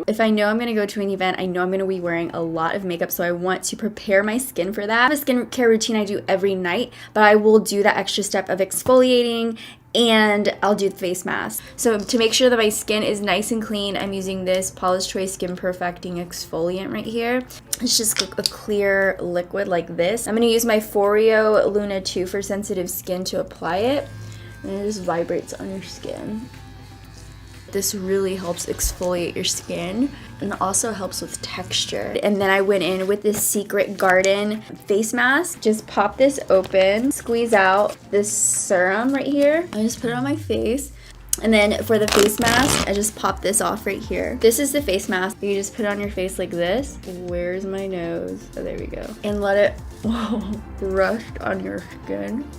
If I know I'm going to go to an event, I know I'm going to be wearing a lot of makeup, so I want to prepare my skin for that. I have a skincare routine I do every night, but I will do that extra step of exfoliating, and I'll do the face mask. So to make sure that my skin is nice and clean, I'm using this Paula's Choice Skin Perfecting Exfoliant right here. It's just a clear liquid like this. I'm going to use my Foreo Luna 2 for sensitive skin to apply it. And it just vibrates on your skin. This really helps exfoliate your skin and also helps with texture. And then I went in with this Secret Garden face mask. Just pop this open, squeeze out this serum right here. I just put it on my face. And then for the face mask, I just pop this off right here. This is the face mask. You just put it on your face like this. Where's my nose? Oh, there we go. And let it rest on your skin.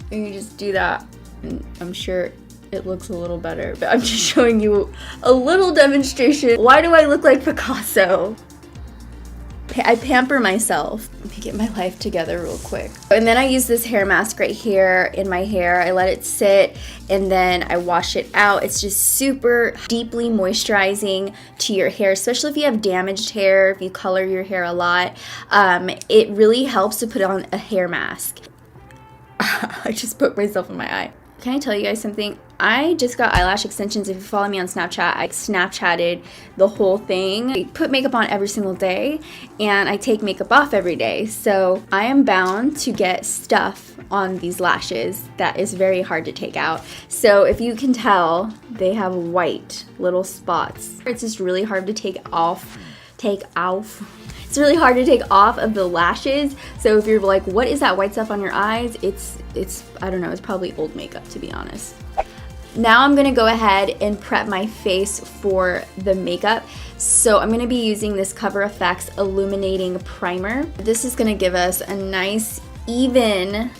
And you just do that. And I'm sure it looks a little better, but I'm just showing you a little demonstration. Why do I look like Picasso? I pamper myself. Let me get my life together real quick. And then I use this hair mask right here in my hair. I let it sit and then I wash it out. It's just super deeply moisturizing to your hair, especially if you have damaged hair, if you color your hair a lot. It really helps to put on a hair mask. I just poked myself in my eye. Can I tell you guys something? I just got eyelash extensions. If you follow me on Snapchat, I Snapchatted the whole thing. I put makeup on every single day and I take makeup off every day. So I am bound to get stuff on these lashes that is very hard to take out. So if you can tell, they have white little spots. It's just really hard to take off. It's really hard to take off of the lashes. So if you're like, what is that white stuff on your eyes? It's I don't know, it's probably old makeup, to be honest. Now I'm gonna go ahead and prep my face for the makeup. So I'm gonna be using this Cover FX Illuminating Primer. This is gonna give us a nice, even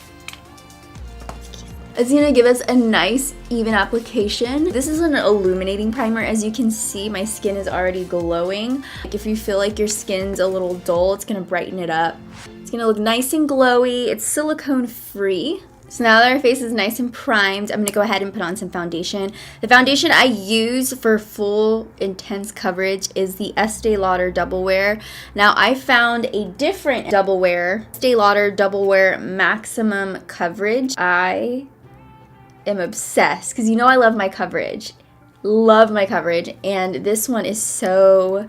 application. This is an illuminating primer. As you can see, my skin is already glowing. If you feel like your skin's a little dull, it's gonna brighten it up. It's gonna look nice and glowy. It's silicone free. So now that our face is nice and primed, I'm gonna go ahead and put on some foundation. The foundation I use for full intense coverage is the Estee Lauder Double Wear. Now I found a different Double Wear, Estee Lauder Double Wear Maximum Coverage. I am obsessed because you know I love my coverage. And this one is so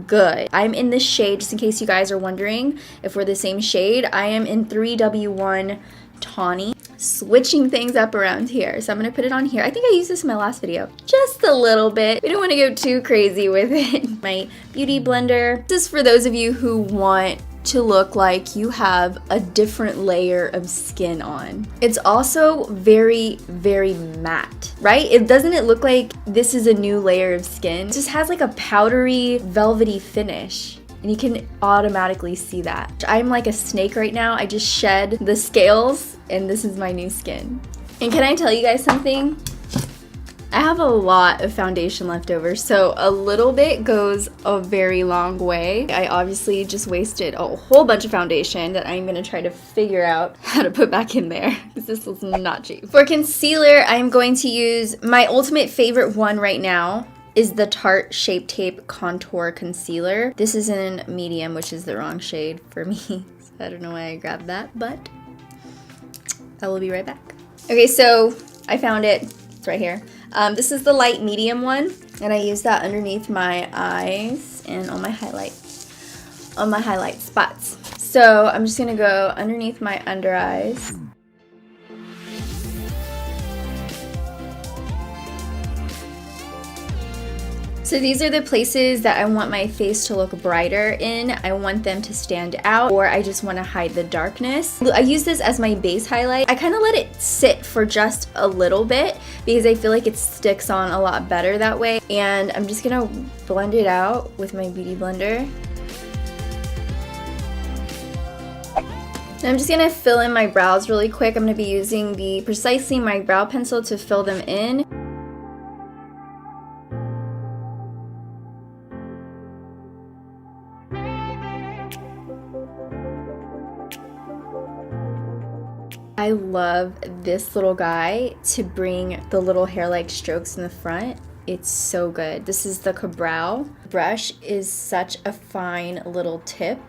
good. I'm in this shade, just in case you guys are wondering if we're the same shade. I am in 3W1 Tawny. Switching things up around here. So I'm going to put it on here. I think I used this in my last video. Just a little bit. We don't want to go too crazy with it. My beauty blender. This is for those of you who want to look like you have a different layer of skin on. It's also very, very matte, right? Doesn't it look like this is a new layer of skin? It just has like a powdery, velvety finish. And you can automatically see that. I'm like a snake right now. I just shed the scales and this is my new skin. And can I tell you guys something? I have a lot of foundation left over, so a little bit goes a very long way. I obviously just wasted a whole bunch of foundation that I'm gonna try to figure out how to put back in there, because this was not cheap. For concealer, I'm going to use my ultimate favorite one right now, is the Tarte Shape Tape Contour Concealer. This is in medium, which is the wrong shade for me. So I don't know why I grabbed that, but I will be right back. Okay, so I found it. It's right here. This is the light medium one, and I use that underneath my eyes and on my highlight spots. So I'm just gonna go underneath my under eyes. So these are the places that I want my face to look brighter in. I want them to stand out, or I just want to hide the darkness. I use this as my base highlight. I kind of let it sit for just a little bit because I feel like it sticks on a lot better that way. And I'm just gonna blend it out with my beauty blender. And I'm just gonna fill in my brows really quick. I'm gonna be using the Precisely My Brow Pencil to fill them in. I love this little guy to bring the little hair-like strokes in the front. It's so good. This is the Cabral. Brush is such a fine little tip.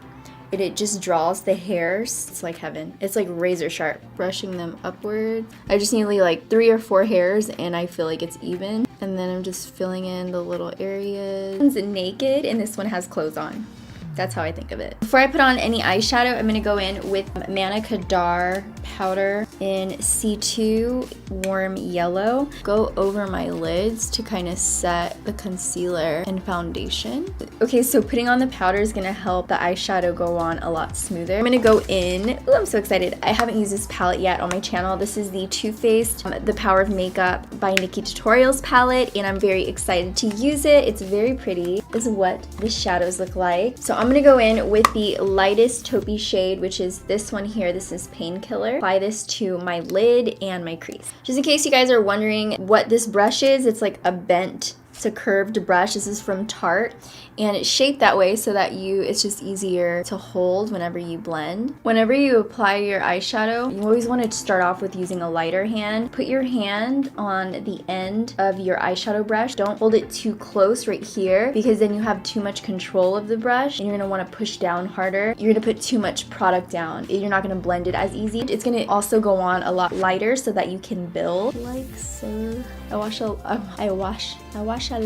It just draws the hairs. It's like heaven. It's like razor sharp. Brushing them upward. I just need like 3 or 4 hairs and I feel like it's even. And then I'm just filling in the little areas. This one's naked and this one has clothes on. That's how I think of it. Before I put on any eyeshadow, I'm gonna go in with Manna Kadar powder in C2 warm yellow. Go over my lids to kind of set the concealer and foundation. Okay, so putting on the powder is gonna help the eyeshadow go on a lot smoother. I'm gonna go in, ooh, I'm so excited. I haven't used this palette yet on my channel. This is the Too Faced The Power of Makeup by makeuptutorials palette, and I'm very excited to use it. It's very pretty. This is what the shadows look like. So I'm gonna go in with the lightest taupey shade, which is this one here. This is Painkiller. Apply this to my lid and my crease. Just in case you guys are wondering what this brush is, it's like a bent, it's a curved brush. This is from Tarte, and it's shaped that way so that it's just easier to hold whenever you blend. Whenever you apply your eyeshadow, you always want to start off with using a lighter hand. Put your hand on the end of your eyeshadow brush. Don't hold it too close right here, because then you have too much control of the brush and you're going to want to push down harder. You're going to put too much product down. You're not going to blend it as easy. It's going to also go on a lot lighter so that you can build like so. I watch a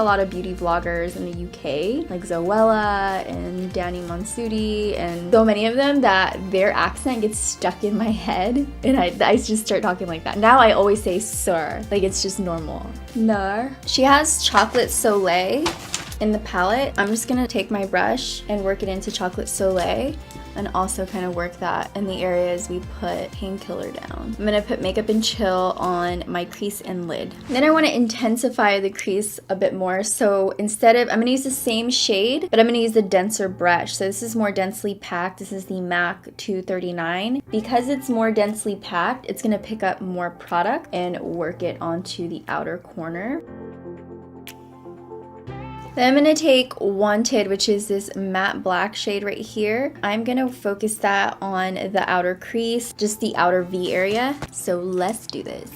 lot of beauty vloggers in the UK, like Zoella and Danny Monsuti, and so many of them that their accent gets stuck in my head, and I just start talking like that. Now I always say sir, like it's just normal. No. She has Chocolate Soleil in the palette. I'm just gonna take my brush and work it into Chocolate Soleil, and also kind of work that in the areas we put Painkiller down. I'm gonna put Makeup and Chill on my crease and lid. Then I want to intensify the crease a bit more. So instead of, I'm gonna use the same shade, but I'm gonna use a denser brush. So this is more densely packed. This is the MAC 239. Because it's more densely packed, it's gonna pick up more product and work it onto the outer corner. Then I'm going to take Wanted, which is this matte black shade right here. I'm going to focus that on the outer crease, just the outer V area. So let's do this.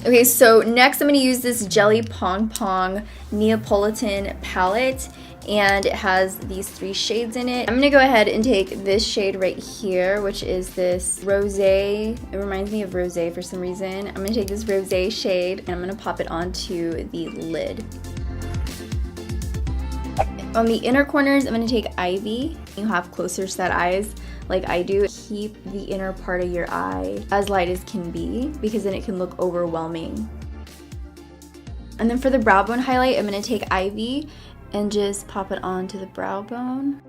Okay, so next I'm going to use this Jelly Pong Pong Neapolitan palette, and it has these 3 shades in it. I'm going to go ahead and take this shade right here, which is this rosé. It reminds me of rosé for some reason. I'm going to take this rosé shade and I'm going to pop it onto the lid. On the inner corners, I'm going to take Ivy. You have closer set eyes like I do. Keep the inner part of your eye as light as can be, because then it can look overwhelming. And then for the brow bone highlight, I'm going to take Ivy and just pop it onto the brow bone.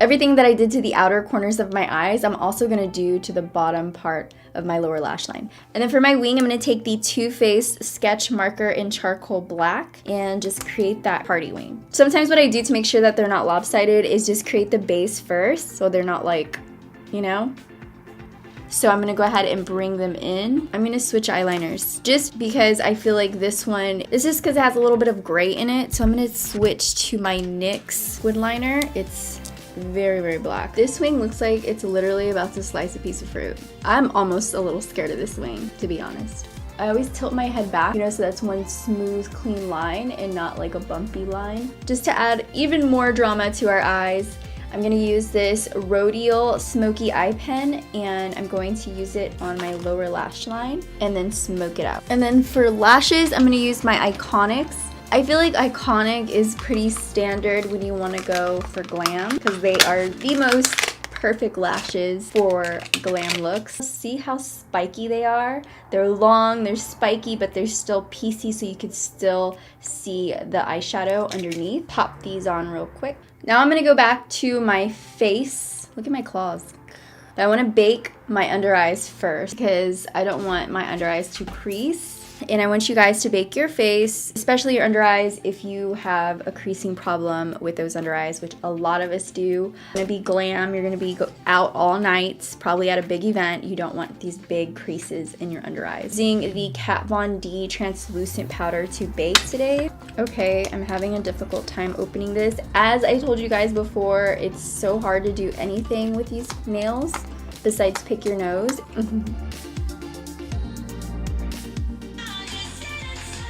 Everything that I did to the outer corners of my eyes, I'm also gonna do to the bottom part of my lower lash line. And then for my wing, I'm gonna take the Too Faced sketch marker in charcoal black and just create that party wing. Sometimes what I do to make sure that they're not lopsided is just create the base first, so they're not like, you know? So I'm gonna go ahead and bring them in. I'm gonna switch eyeliners just because I feel like this one, it's just because it has a little bit of gray in it. So I'm gonna switch to my NYX wood liner. It's very, very black. This wing looks like it's literally about to slice a piece of fruit. I'm almost a little scared of this wing, to be honest. I always tilt my head back, you know, so that's one smooth, clean line and not like a bumpy line. Just to add even more drama to our eyes, I'm going to use this Rodial Smoky Eye Pen, and I'm going to use it on my lower lash line and then smoke it out. And then for lashes, I'm going to use my Iconics. I feel like Iconic is pretty standard when you want to go for glam, because they are the most perfect lashes for glam looks. See how spiky they are? They're long, they're spiky, but they're still piecey, so you can still see the eyeshadow underneath. Pop these on real quick. Now I'm gonna go back to my face. Look at my claws. But I wanna bake my under eyes first because I don't want my under eyes to crease. And I want you guys to bake your face, especially your under eyes, if you have a creasing problem with those under eyes, which a lot of us do. You're gonna be glam, you're gonna be out all night, probably at a big event. You don't want these big creases in your under eyes. Using the Kat Von D translucent powder to bake today. Okay, I'm having a difficult time opening this. As I told you guys before, it's so hard to do anything with these nails besides pick your nose.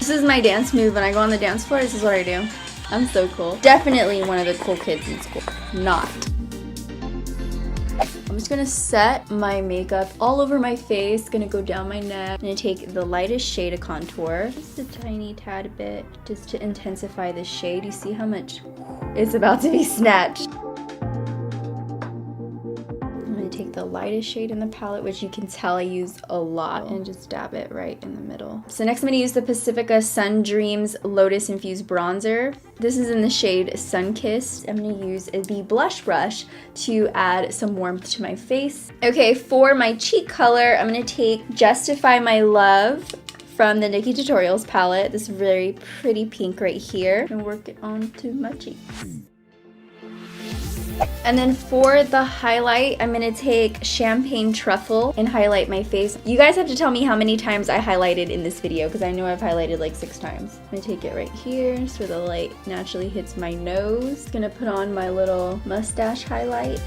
This is my dance move when I go on the dance floor. This is what I do. I'm so cool. Definitely one of the cool kids in school. Not. I'm just gonna set my makeup all over my face. Gonna go down my neck. I'm gonna take the lightest shade of contour, just a tiny tad bit, just to intensify the shade. You see how much it's about to be snatched. Take the lightest shade in the palette, which you can tell I use a lot, and just dab it right in the middle. So next I'm going to use the Pacifica Sun Dreams Lotus Infused Bronzer. This is in the shade Sunkissed. I'm going to use the blush brush to add some warmth to my face. Okay, for my cheek color, I'm going to take Justify My Love from the Nikki Tutorials palette. This very pretty pink right here, and work it onto my cheeks. And then for the highlight, I'm going to take Champagne Truffle and highlight my face. You guys have to tell me how many times I highlighted in this video, because I know I've highlighted like 6 times. I'm going to take it right here so the light naturally hits my nose. Going to put on my little mustache highlight.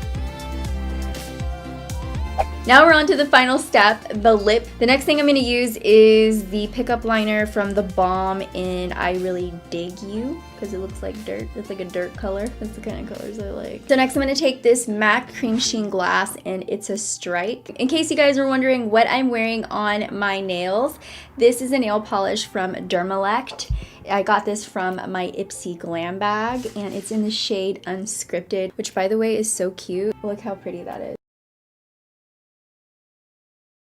Now we're on to the final step, the lip. The next thing I'm going to use is the pickup liner from the Balm in I Really Dig You, because it looks like dirt. It's like a dirt color. That's the kind of colors I like. So next I'm going to take this MAC Cream Sheen Glass, and it's a strike. In case you guys are wondering what I'm wearing on my nails, this is a nail polish from Dermalect. I got this from my Ipsy Glam bag, and it's in the shade Unscripted, which by the way is so cute. Look how pretty that is.